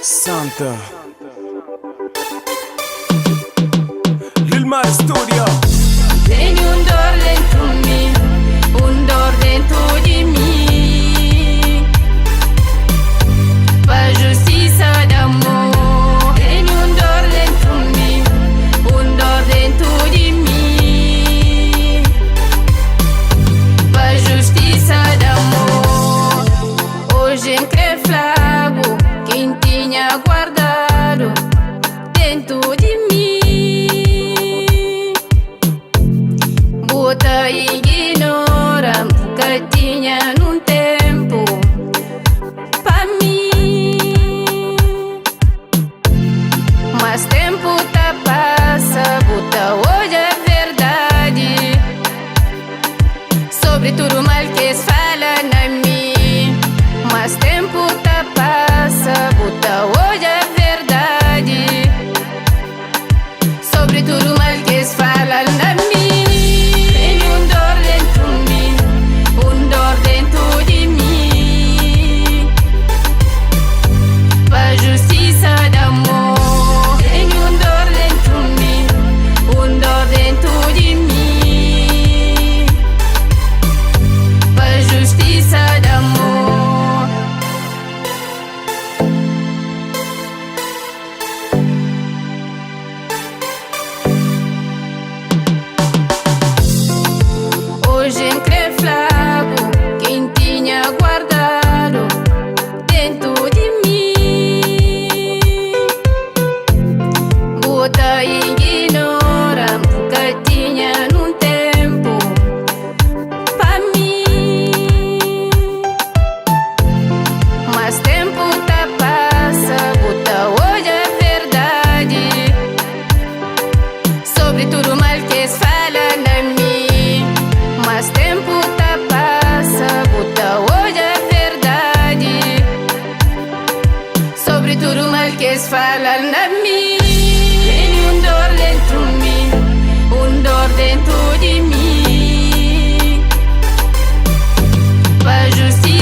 Santa Lil Mar Studio. Tenho dor dentro de mim, dor dentro de mim, pra justiça de amor. Tenho dor dentro de mim, dor dentro de mim, pra justiça de amor. Hoje encreflago quem tinha guardado dentro de mim. Bota e ignora que tinha num tempo pra mim. Mas tempo tá passa, bota hoje é verdade sobre tudo mal que se fala na mim. Mas tempo tá passa, bota hoje é verdade sobre tudo mal que se fala na mim. Tenho dor dentro de mim, dor dentro de mim, pra justiça de amor. Tenho dor dentro de mim, dor dentro de mim, pra justiça de amor. Hoje encreflago quem tinha guardado dentro de mim. Bota e ignora que tinha num tempo pra mim. Mas tempo tá passa, bota hoje é verdade sobre tudo mal que se fala na mim. Mas tempo tá passa, bota hoje é verdade sobre tudo mal que se fala na mim. Tenho dor dentro de mim, dor dentro de mim, pra justiça